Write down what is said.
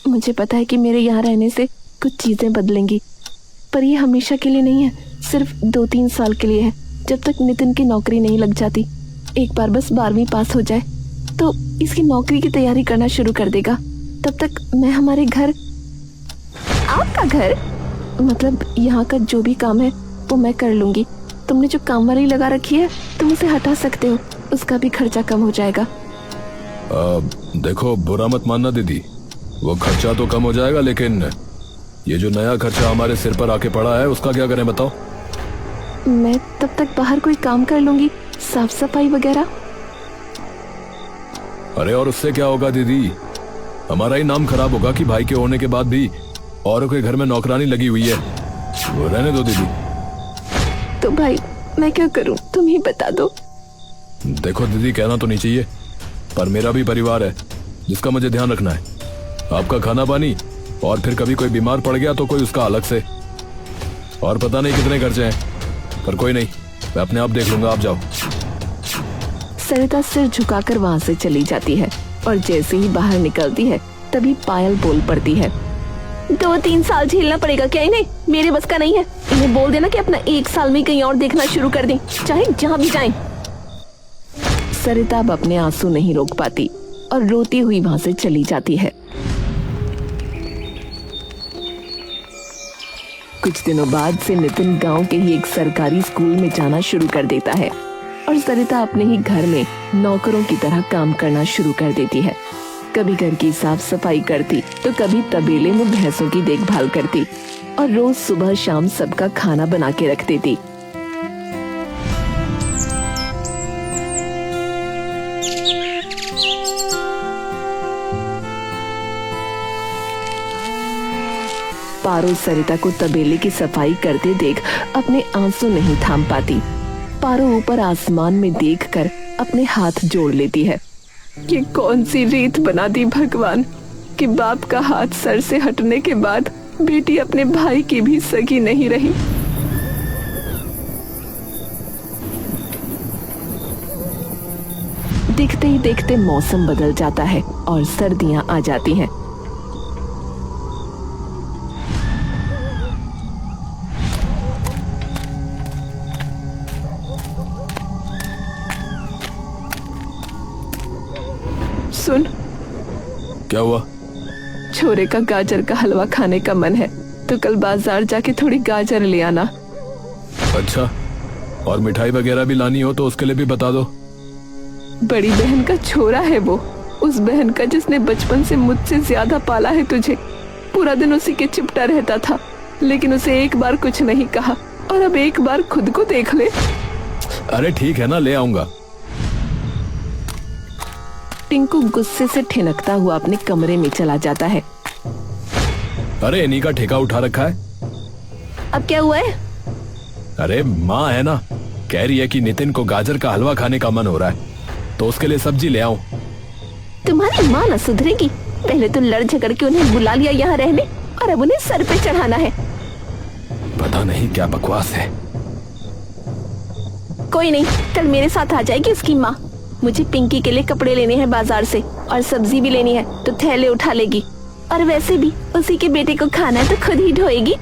मुझे पता है कि मेरे यहाँ रहने से कुछ चीज़ें बदलेंगी, पर ये हमेशा के लिए नहीं है, सिर्फ 2-3 साल के लिए है, जब तक नितिन की नौकरी नहीं लग जाती। एक बार बस 12वीं पास हो जाए तो इसकी नौकरी की तैयारी करना शुरू कर देगा। तब तक मैं हमारे घर, आपका घर मतलब यहाँ का जो भी काम है वो मैं कर लूँगी। तुमने जो काम वाली लगा रखी है तुम उसे हटा सकते हो, उसका भी खर्चा कम हो जाएगा। देखो बुरा मत मानना दीदी, वो खर्चा तो कम हो जाएगा, लेकिन ये जो नया खर्चा हमारे सिर पर आके पड़ा है उसका क्या करें बताओ। मैं तब तक बाहर कोई काम कर लूंगी, साफ सफाई वगैरह। अरे और उससे क्या होगा दीदी, हमारा ही नाम खराब होगा कि भाई के होने के बाद भी औरों के घर में नौकरानी लगी हुई है। वो रहने दो दीदी। तो भाई मैं क्या करूं, तुम ही बता दो। देखो दीदी, कहना तो नहीं चाहिए, पर मेरा भी परिवार है जिसका मुझे ध्यान रखना है। आपका खाना पानी, और फिर कभी कोई बीमार पड़ गया तो कोई उसका अलग से, और पता नहीं कितने खर्चे हैं, पर कोई नहीं, मैं अपने आप देख लूंगा, आप जाओ। सरिता सिर झुकाकर वहाँ से चली जाती है और जैसे ही बाहर निकलती है तभी पायल बोल पड़ती है, 2-3 साल झेलना पड़ेगा क्या इन्हें? मेरे बस का नहीं है। इन्हें बोल देना कि अपना 1 साल में कहीं और देखना शुरू कर दें, चाहे जहाँ भी जाएं। सरिता अब अपने आंसू नहीं रोक पाती और रोती हुई वहाँ से चली जाती है। कुछ दिनों बाद से नितिन गांव के ही एक सरकारी स्कूल में जाना शुरू कर देता है और सरिता अपने ही घर में नौकरों की तरह काम करना शुरू कर देती है। कभी घर की साफ सफाई करती तो कभी तबेले में भैंसों की देखभाल करती और रोज सुबह शाम सबका खाना बना के रख देती। पारो सरिता को तबेले की सफाई करते देख अपने आंसू नहीं थाम पाती। पारो ऊपर आसमान में देखकर अपने हाथ जोड़ लेती है। ये कौन सी रीत बना दी भगवान कि बाप का हाथ सर से हटने के बाद बेटी अपने भाई की भी सगी नहीं रही। देखते ही देखते मौसम बदल जाता है और सर्दियां आ जाती हैं। सुन, क्या हुआ? छोरे का गाजर का हलवा खाने का मन है, तो कल बाजार जाके थोड़ी गाजर ले आना। अच्छा, और मिठाई वगैरह भी लानी हो तो उसके लिए भी बता दो। बड़ी बहन का छोरा है वो, उस बहन का जिसने बचपन से मुझसे ज्यादा पाला है तुझे। पूरा दिन उसी के चिपटा रहता था, लेकिन उसे एक बार कुछ नहीं कहा, और अब एक बार खुद को देख ले। अरे ठीक है ना, ले आऊंगा। टिंकू गुस्से से ठिनकता हुआ अपने कमरे में चला जाता है। अरे इन्हीं का ठेका उठा रखा है। अब क्या हुआ है? अरे माँ है ना, कह रही है कि नितिन को गाजर का हलवा खाने का मन हो रहा है, तो उसके लिए सब्जी ले आऊं। तुम्हारी माँ न सुधरेगी। पहले तो लड़ झगड़ के उन्हें बुला लिया यहाँ रहने, और अब उन्हें सर पे चढ़ाना है। पता नहीं क्या बकवास है। कोई नहीं, कल मेरे साथ आ जाएगी उसकी माँ। मुझे पिंकी के लिए कपड़े लेने हैं बाजार से, और सब्जी भी लेनी है, तो थैले उठा लेगी। और वैसे भी उसी के बेटे को खाना है तो खुद ही ढोएगी।